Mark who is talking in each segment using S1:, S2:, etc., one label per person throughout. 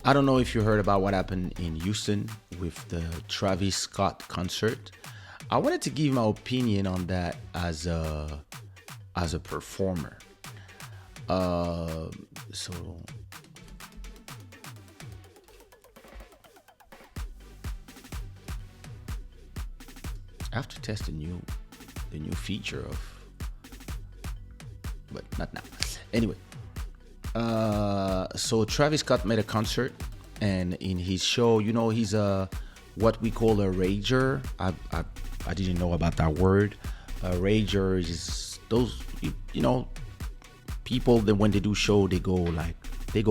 S1: I don't know if you heard about what happened in Houston with the Travis Scott concert. I wanted to give my opinion on that as a performer. So I have to test the new feature of, but not now. Anyway, so Travis Scott made a concert, and in his show, he's a what we call a rager. I didn't know about that word. A rager is those people that when they do show, they go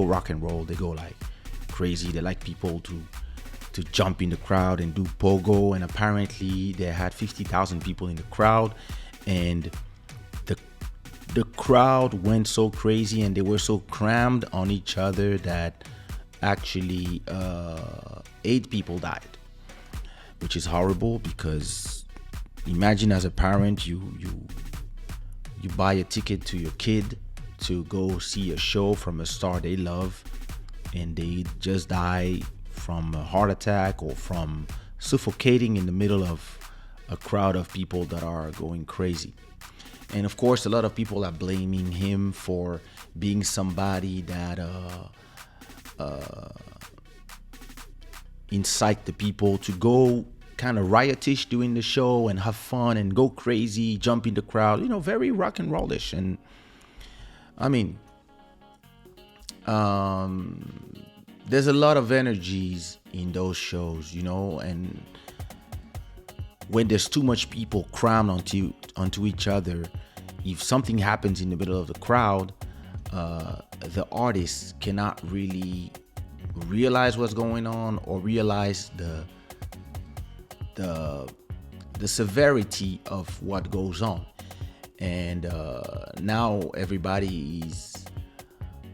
S1: rock and roll, they go like crazy. They like people to jump in the crowd and do pogo, and apparently they had 50,000 people in the crowd, and the crowd went so crazy and they were so crammed on each other that actually 8 people died, which is horrible. Because imagine, as a parent, you buy a ticket to your kid to go see a show from a star they love, and they just die from a heart attack or from suffocating in the middle of a crowd of people that are going crazy. And of course, a lot of people are blaming him for being somebody that incite the people to go kind of riotish during the show and have fun and go crazy, jump in the crowd, very rock and rollish. And I mean, there's a lot of energies in those shows, and when there's too much people crammed onto each other, if something happens in the middle of the crowd, the artist cannot really realize what's going on or realize the severity of what goes on. And now everybody is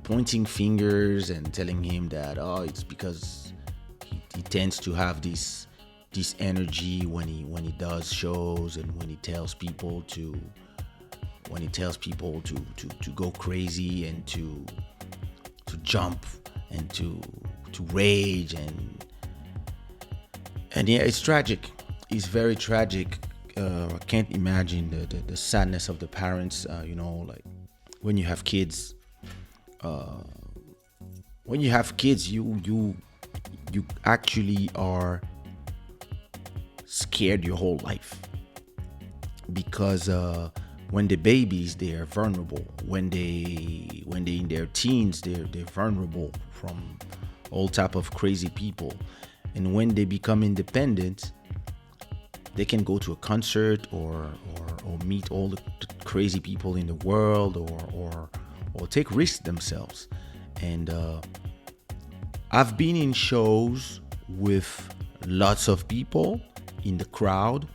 S1: pointing fingers and telling him that it's because he tends to have this energy when he does shows, and when he tells people to go crazy and to jump and to rage, and yeah, it's tragic. It's very tragic. I can't imagine the sadness of the parents. Like when you have kids. When you have kids, you actually are scared your whole life, because when they're babies, they are vulnerable. When they in their teens, they're vulnerable from all type of crazy people. And when they become independent, they can go to a concert or meet all the crazy people in the world, or take risks themselves. And I've been in shows with lots of people in the crowd,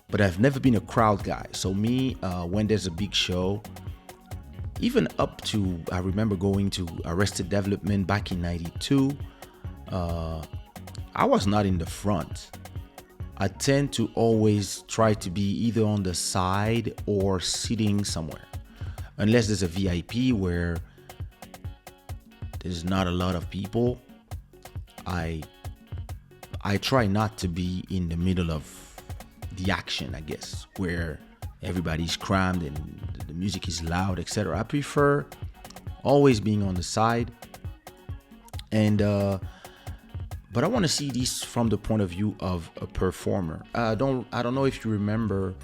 S1: but I've never been a crowd guy. So me, when there's a big show, even up to, I remember going to Arrested Development back in 92, I was not in the front. I tend to always try to be either on the side or sitting somewhere, unless there's a VIP where there's not a lot of people. I try not to be in the middle of the action, I guess, where everybody's crammed and the music is loud, etc. I prefer always being on the side. And but I want to see this from the point of view of a performer. I don't know if you remember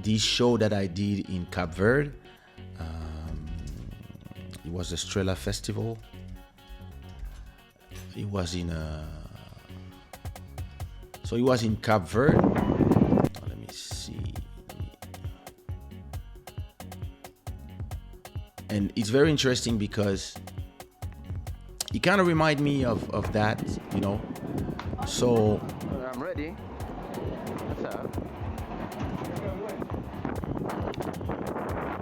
S1: this show that I did in Cape Verde. It was the Strela Festival. It was in Cape Verde. Let me see. And it's very interesting because it kind of reminds me of that, So
S2: I'm ready. What's up?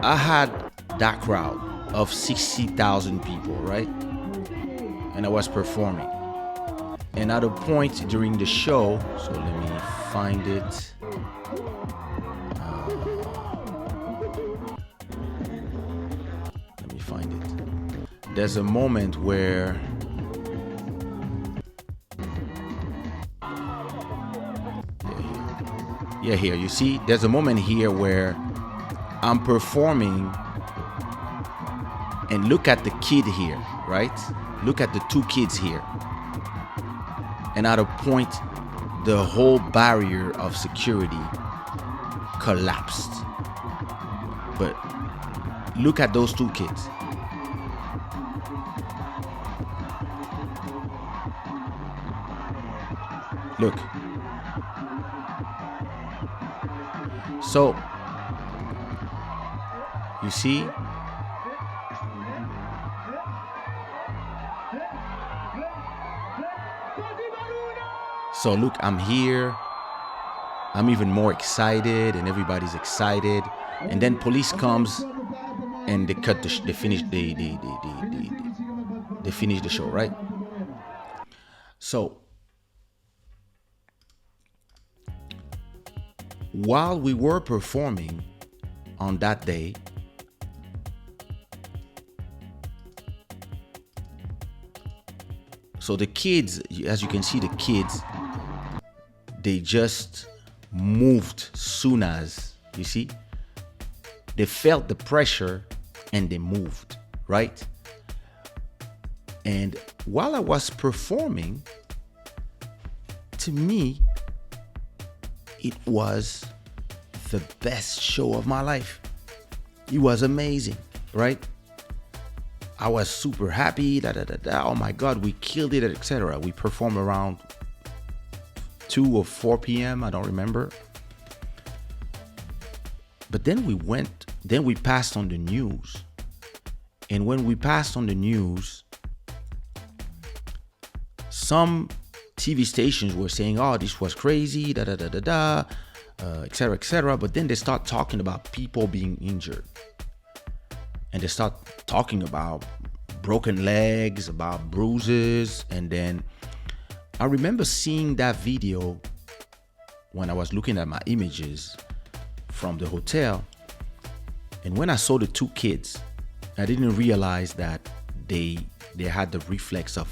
S1: I had that crowd of 60,000 people, right? And I was performing. And at a point during the show, so let me find it. Let me find it. There's a moment where Yeah, here, you see, there's a moment here where I'm performing, and look at the kid here, right? Look at the two kids here. And at a point, the whole barrier of security collapsed. But look at those two kids. Look. So, you see, so look, I'm here. I'm even more excited, and everybody's excited. And then police comes, and they cut they finish they finish the show, right? So while we were performing on that day, so the kids, as you can see, the kids, they just moved soon as, you see, they felt the pressure and they moved, right? And while I was performing, to me, it was the best show of my life. It was amazing, right? I was super happy. Oh my God, we killed it, etc. We performed around 2 or 4 p.m. I don't remember. But then we passed on the news. And when we passed on the news, some TV stations were saying, oh, this was crazy, etc., etc. But then they start talking about people being injured. And they start talking about broken legs, about bruises. And then I remember seeing that video when I was looking at my images from the hotel. And when I saw the two kids, I didn't realize that they had the reflex of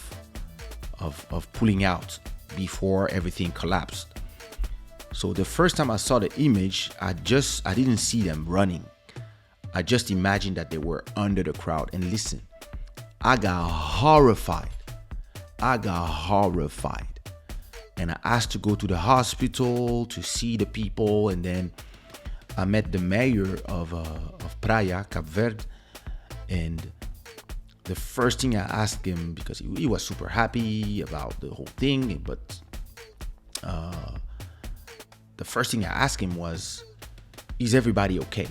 S1: pulling out before everything collapsed. So the first time I saw the image, I didn't see them running. I just imagined that they were under the crowd. And listen, I got horrified. And I asked to go to the hospital to see the people. And then I met the mayor of Praia, Cape Verde. And the first thing I asked him, because he was super happy about the whole thing, but the first thing I asked him was, is everybody okay?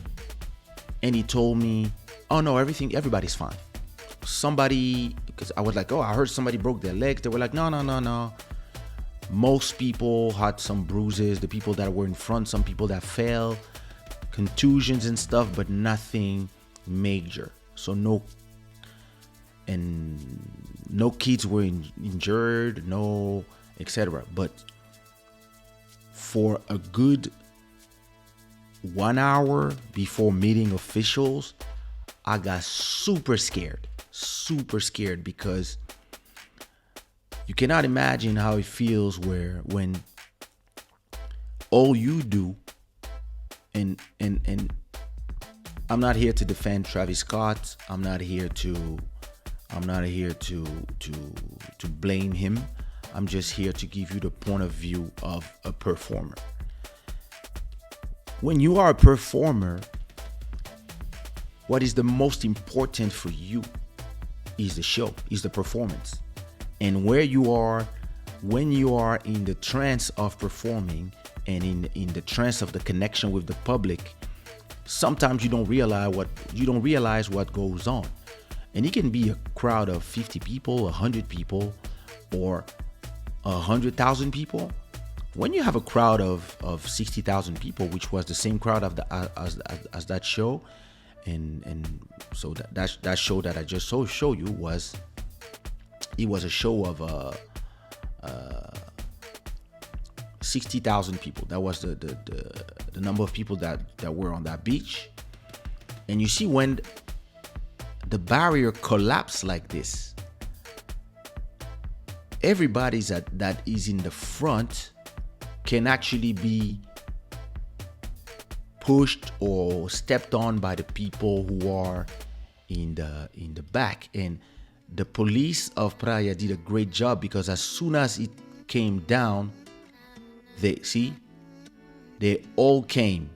S1: And he told me, oh no, everybody's fine. Somebody, because I was like, oh, I heard somebody broke their legs. They were like, no. Most people had some bruises. The people that were in front, some people that fell, contusions and stuff, but nothing major. So no kids were injured, no, etc. But for a good 1 hour before meeting officials, I got super scared because you cannot imagine how it feels when all you do, and I'm not here to defend Travis Scott. I'm not here to blame him. I'm just here to give you the point of view of a performer. When you are a performer, what is the most important for you is the show, is the performance. And where you are, when you are in the trance of performing and in the trance of the connection with the public, sometimes you don't realize what goes on. And it can be a crowd of 50 people, 100 people, or 100,000 people. When you have a crowd of 60,000 people, which was the same crowd as that show, and so that show that I just show you was a show of 60,000 people. That was the number of people that were on that beach. And you see, when the barrier collapsed like this, everybody that is in the front can actually be pushed or stepped on by the people who are in the back. And the police of Praia did a great job, because as soon as it came down, they all came.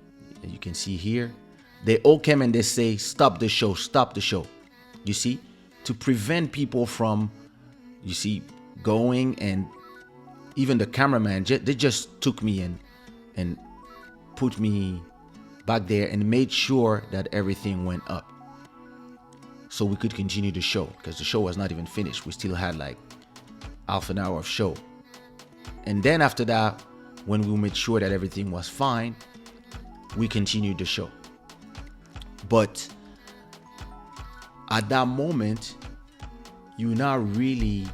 S1: You can see here, they all came and they say, stop the show, stop the show. You see, to prevent people from, you see, going. And even the cameraman, they just took me and put me back there and made sure that everything went up so we could continue the show, because the show was not even finished. We still had like half an hour of show. And then after that, when we made sure that everything was fine, we continued the show. But at that moment, you're not really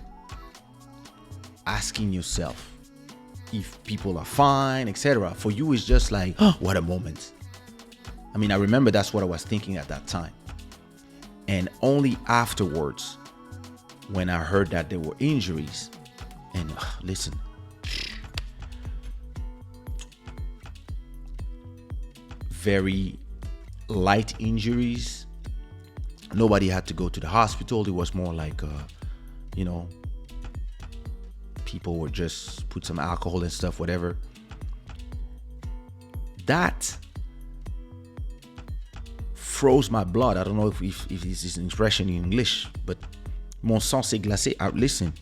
S1: asking yourself if people are fine, etc. For you, it's just like, oh, what a moment. I mean, I remember that's what I was thinking at that time. And only afterwards, when I heard that there were injuries, and listen, very light injuries. Nobody had to go to the hospital. It was more like, people were just put some alcohol and stuff, whatever. That froze my blood. I don't know if this is an expression in English, but mon sang s'est glacé. Listen,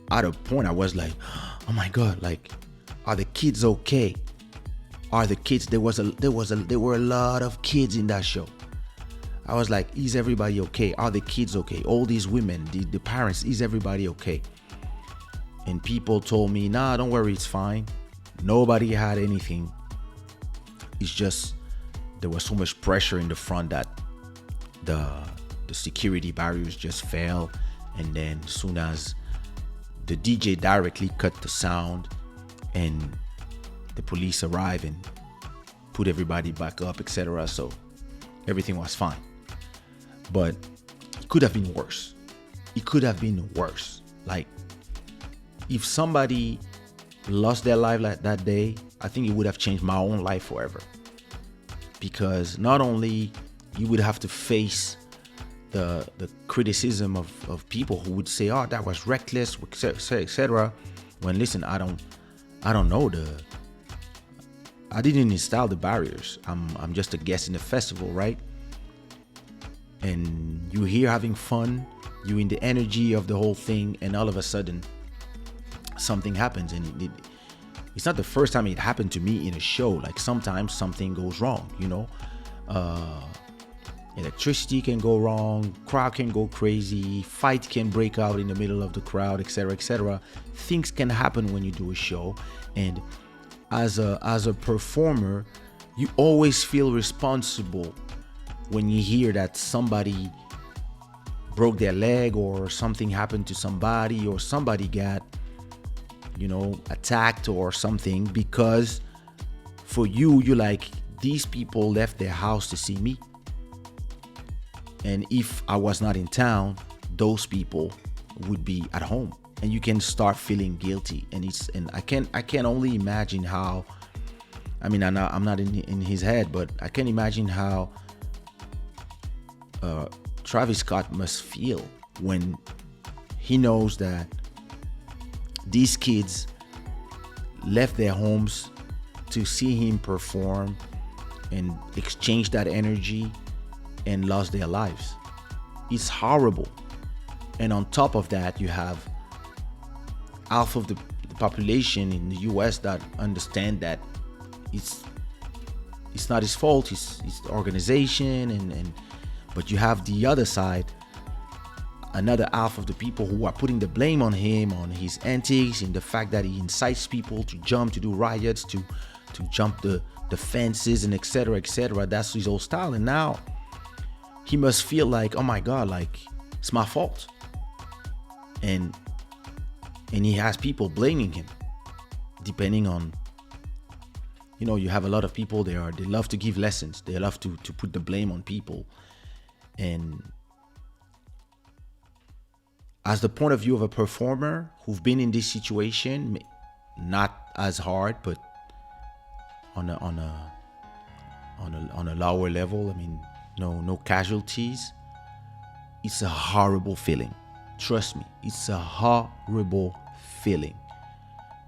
S1: at a point I was like, oh my God, like, are the kids okay? Are the kids? There were a lot of kids in that show. I was like, is everybody okay? Are the kids okay? All these women, the parents, is everybody okay? And people told me, nah, don't worry, it's fine. Nobody had anything. It's just there was so much pressure in the front that the security barriers just fell. And then as soon as the DJ directly cut the sound and the police arrived and put everybody back up, etc. So everything was fine. But it could have been worse. It could have been worse. Like, if somebody lost their life like that day, I think it would have changed my own life forever. Because not only you would have to face the criticism of people who would say, oh, that was reckless, etc. When, listen, I don't know I didn't install the barriers. I'm just a guest in the festival, right? And you here having fun, you in the energy of the whole thing, and all of a sudden something happens. And it's not the first time it happened to me in a show. Like, sometimes something goes wrong, electricity can go wrong, crowd can go crazy, fight can break out in the middle of the crowd, etc., etc. Things can happen when you do a show. And as a performer, you always feel responsible when you hear that somebody broke their leg, or something happened to somebody, or somebody got attacked or something, because for you're like, these people left their house to see me, and if I was not in town, those people would be at home. And you can start feeling guilty. And I can only imagine how, I mean, I'm not in his head, but I can imagine how Travis Scott must feel when he knows that these kids left their homes to see him perform and exchange that energy and lost their lives. It's horrible. And on top of that, you have half of the population in the US that understand that it's not his fault, it's the organization, but you have the other side, another half of the people who are putting the blame on him, on his antics, and the fact that he incites people to jump, to do riots, to jump the fences, and etc., etc. That's his whole style. And now he must feel like, oh my God, like, it's my fault. And he has people blaming him, depending on, you have a lot of people, they love to give lessons. They love to put the blame on people. And as the point of view of a performer who've been in this situation, not as hard, but on a on a lower level. I mean, no casualties. It's a horrible feeling. Trust me, it's a horrible feeling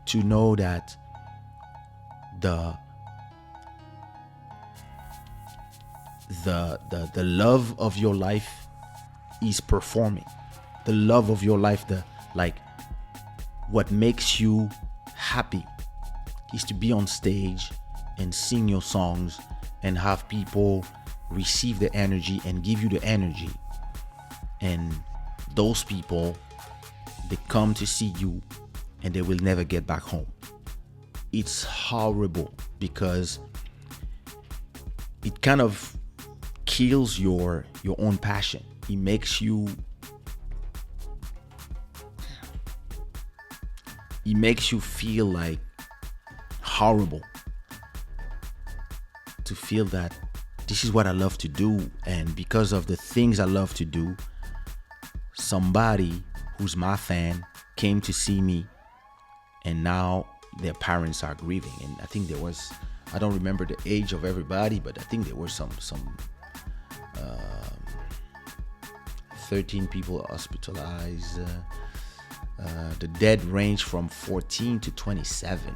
S1: to know that the love of your life is performing. The love of your life, what makes you happy is to be on stage and sing your songs and have people receive the energy and give you the energy. And those people, they come to see you and they will never get back home. It's horrible because it kind of kills your own passion. It makes you feel like horrible to feel that this is what I love to do, and because of the things I love to do, somebody who's my fan came to see me and now their parents are grieving. And I think there was, I don't remember the age of everybody, but I think there were some 13 people hospitalized. The dead range from 14 to 27.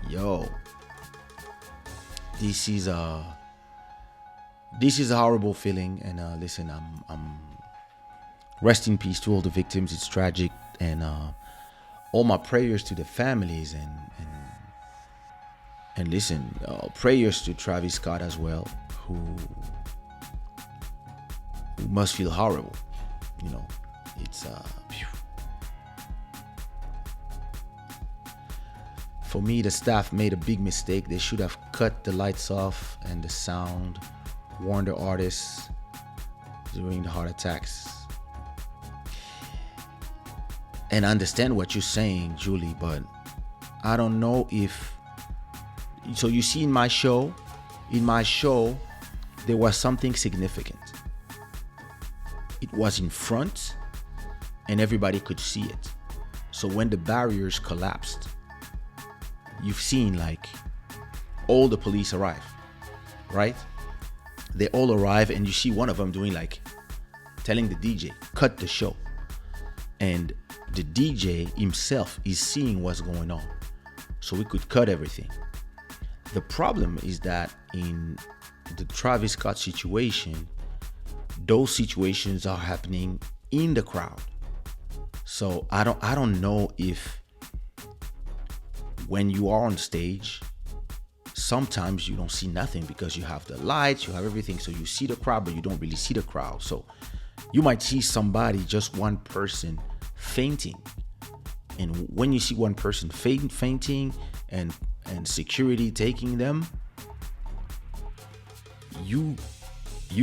S1: Yo, this is a horrible feeling. And listen, I'm rest in peace to all the victims. It's tragic, and all my prayers to the families, and listen, prayers to Travis Scott as well, who must feel horrible. You know, it's for me, the staff made a big mistake. They should have cut the lights off and the sound, warned the artists during the heart attacks. And I understand what you're saying, Julie, but I don't know if, so you see in my show, there was something significant. It was in front and everybody could see it. So when the barriers collapsed, you've seen like all the police arrive, right? They all arrive and you see one of them doing like, telling the DJ, cut the show. And the DJ himself is seeing what's going on. So we could cut everything. The problem is that in the Travis Scott situation, those situations are happening in the crowd. So I don't know if when you are on stage, sometimes you don't see nothing because you have the lights, you have everything. So you see the crowd, but you don't really see the crowd. So you might see somebody, just one person fainting. And when you see one person fainting and security taking them, you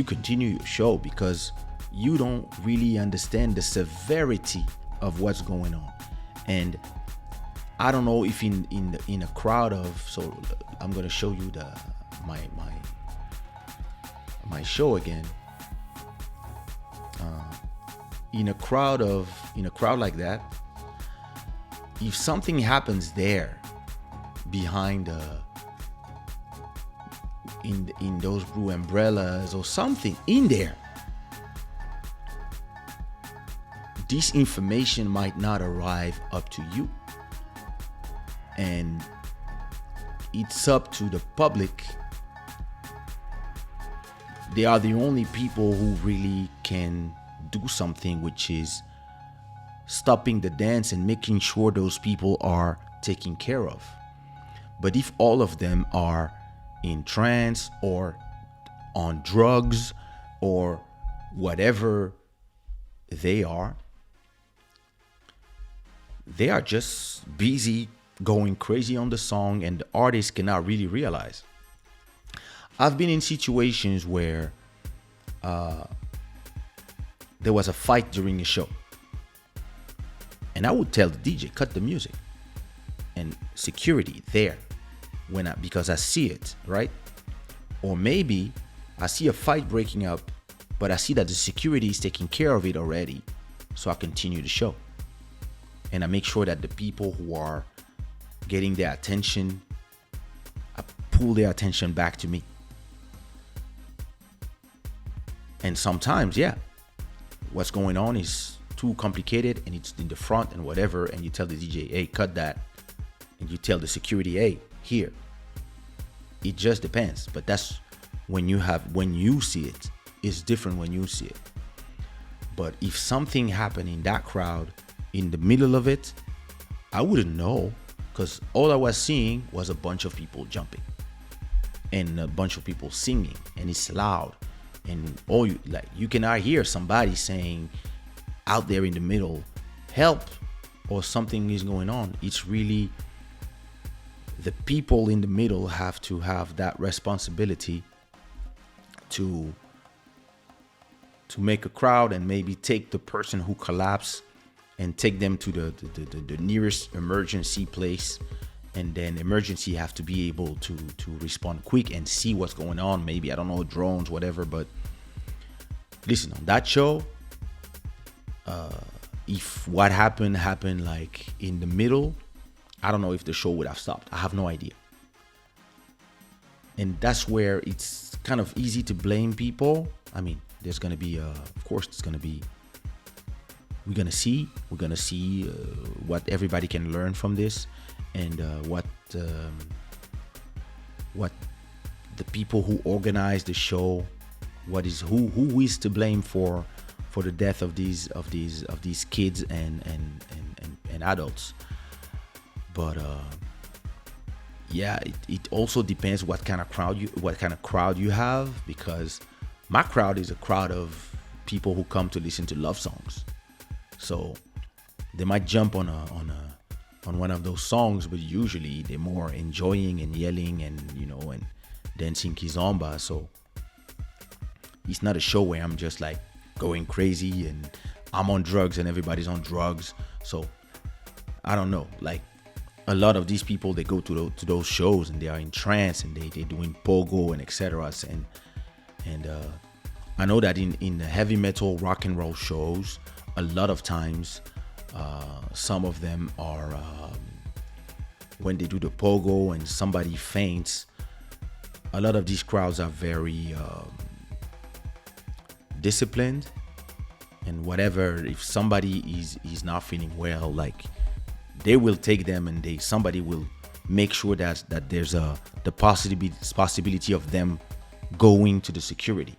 S1: continue your show because you don't really understand the severity of what's going on. And I don't know if in a crowd of, so I'm gonna show you my show again. In a crowd like that, if something happens there behind in those blue umbrellas or something in there, this information might not arrive up to you, and it's up to the public. They are the only people who really can do something, which is stopping the dance and making sure those people are taken care of. But if all of them are in trance or on drugs or whatever they are just busy going crazy on the song, and the artist cannot really realize. I've been in situations where there was a fight during a show, and I would tell the DJ, cut the music, and security there because I see it, right? Or maybe I see a fight breaking up, but I see that the security is taking care of it already, so I continue the show. And I make sure that the people who are getting their attention pull their attention back to me. And sometimes, yeah, what's going on is too complicated and it's in the front and whatever, and you tell the DJ, hey, cut that. And you tell the security, hey, here. It just depends. But that's when you see it. It's different when you see it. But if something happened in that crowd, in the middle of it, I wouldn't know, because all I was seeing was a bunch of people jumping and a bunch of people singing, and it's loud, and you cannot hear somebody saying out there in the middle, help, or something is going on. It's really the people in the middle have to have that responsibility to make a crowd and maybe take the person who collapsed and take them to the nearest emergency place, and then emergency have to be able to respond quick and see what's going on. Maybe, I don't know, drones, whatever. But listen, on that show, if what happened like in the middle, I don't know if the show would have stopped. I have no idea. And that's where it's kind of easy to blame people. I mean, there's going to be, of course, it's going to be, we're going to see what everybody can learn from this, and what the people who organize the show, who is to blame for the death of these kids and adults. But yeah, it also depends what kind of crowd you have, because my crowd is a crowd of people who come to listen to love songs. So they might jump on one of those songs, but usually they're more enjoying and yelling and and dancing kizomba. So it's not a show where I'm just like going crazy and I'm on drugs and everybody's on drugs. So I don't know, like a lot of these people, they go to those shows and they are in trance and they're doing pogo and etc. And I know that in the heavy metal rock and roll shows, a lot of times some of them are when they do the pogo and somebody faints, a lot of these crowds are very disciplined, and whatever, if somebody is not feeling well, like they will take them and somebody will make sure that there's the possibility of them going to the security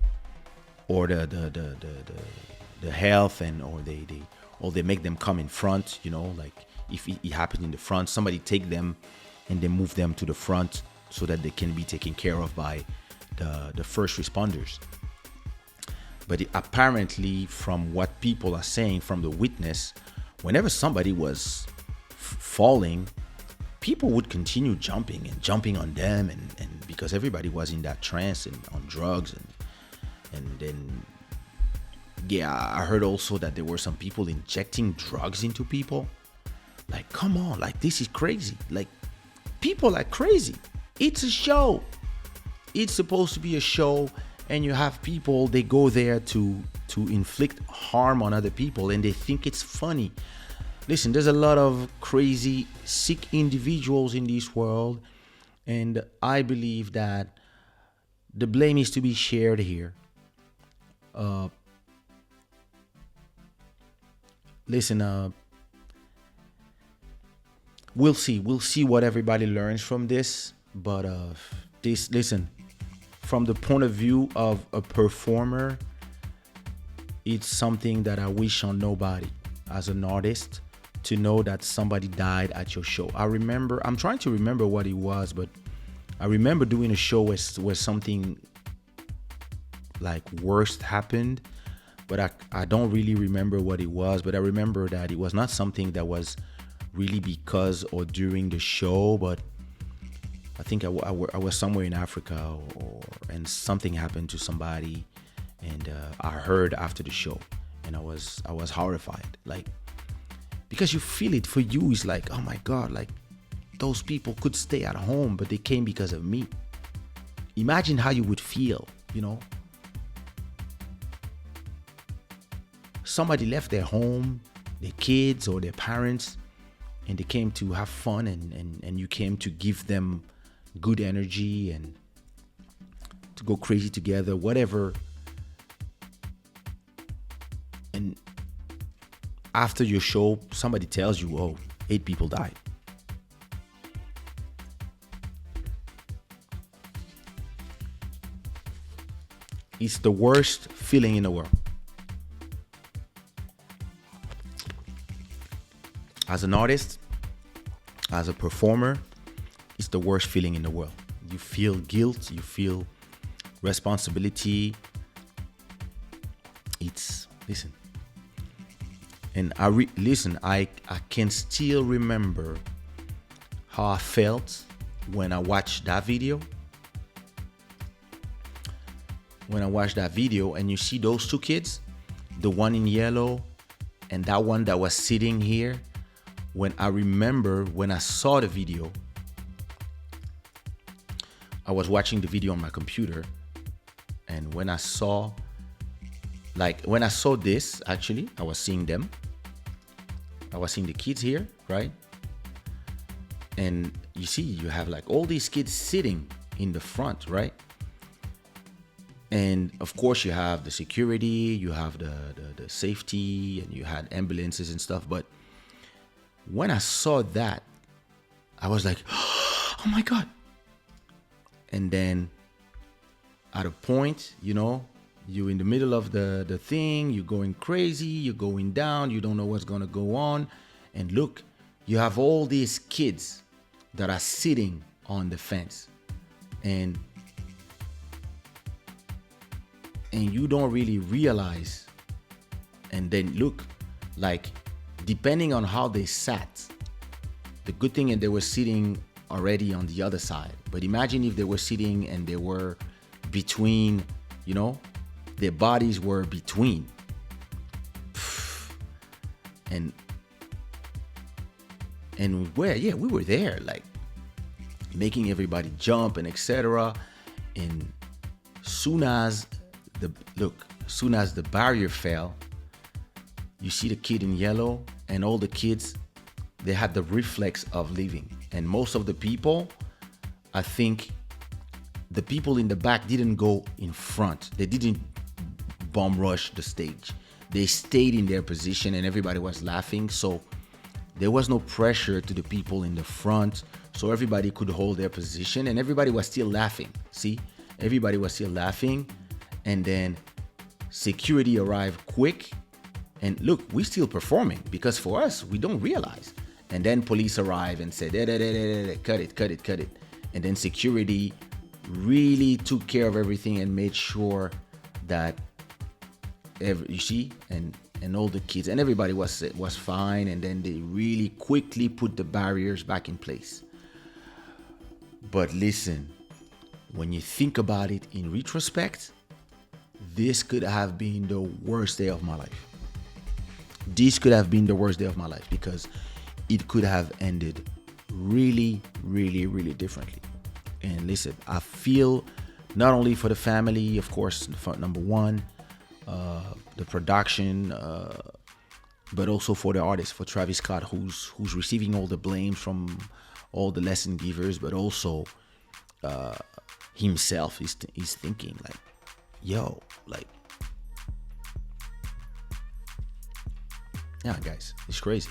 S1: or the health, and or they make them come in front, like if it happens in the front, somebody take them and then move them to the front so that they can be taken care of by the first responders. But apparently, from what people are saying, from the witness, whenever somebody was falling, people would continue jumping on them, and because everybody was in that trance and on drugs, and then yeah, I heard also that there were some people injecting drugs into people. Like, come on, like this is crazy. Like, people are crazy. It's a show. It's supposed to be a show, and you have people, they go there to inflict harm on other people, and they think it's funny. Listen, there's a lot of crazy, sick individuals in this world, and I believe that the blame is to be shared here. Listen, we'll see what everybody learns from this, but listen, from the point of view of a performer, it's something that I wish on nobody as an artist, to know that somebody died at your show. I'm trying to remember what it was, but I remember doing a show where something like worst happened, but I don't really remember what it was. But I remember that it was not something that was really because or during the show, but I think I was somewhere in Africa, and something happened to somebody, and I heard after the show, and I was horrified, like, because you feel it for you. It's like, oh my God, like those people could stay at home, but they came because of me. Imagine how you would feel, Somebody left their home, their kids or their parents, and they came to have fun, and you came to give them good energy and to go crazy together, whatever. And after your show, somebody tells you, oh, 8 people died. It's the worst feeling in the world. As an artist, as a performer, it's the worst feeling in the world. You feel guilt, you feel responsibility. Listen. And I can still remember how I felt when I watched that video. When I watched that video and you see those 2 kids, the one in yellow and that one that was sitting here, when I remember when I saw the video, I was watching the video on my computer, and when I saw this, actually, I was seeing them. I was seeing the kids here, right? And you see, you have like all these kids sitting in the front, right? And of course you have the security, you have the safety, and you had ambulances and stuff. But when I saw that, I was like, oh my God. And then at a point, you're in the middle of the thing, you're going crazy, you're going down, you don't know what's going to go on. And look, you have all these kids that are sitting on the fence. And you don't really realize. And then look, like, depending on how they sat, the good thing is they were sitting already on the other side. But imagine if they were sitting and they were between, their bodies were between. And we were there, like, making everybody jump and etc. And soon as the barrier fell, you see the kid in yellow and all the kids, they had the reflex of leaving. And most of the people, I think the people in the back didn't go in front. They didn't bomb rush the stage. They stayed in their position and everybody was laughing. So there was no pressure to the people in the front. So everybody could hold their position and everybody was still laughing. See, everybody was still laughing. And then security arrived quick. And look, we're still performing because for us, we don't realize. And then police arrived and said, cut it. And then security really took care of everything and made sure that and all the kids and everybody was fine. And then they really quickly put the barriers back in place. But listen, when you think about it in retrospect, this could have been the worst day of my life. This could have been the worst day of my life because it could have ended really, really, really differently. And listen, I feel not only for the family, of course, for number one, the production, but also for the artist, for Travis Scott, who's receiving all the blame from all the lesson givers, but also himself is thinking like, yo, like, yeah, guys, it's crazy.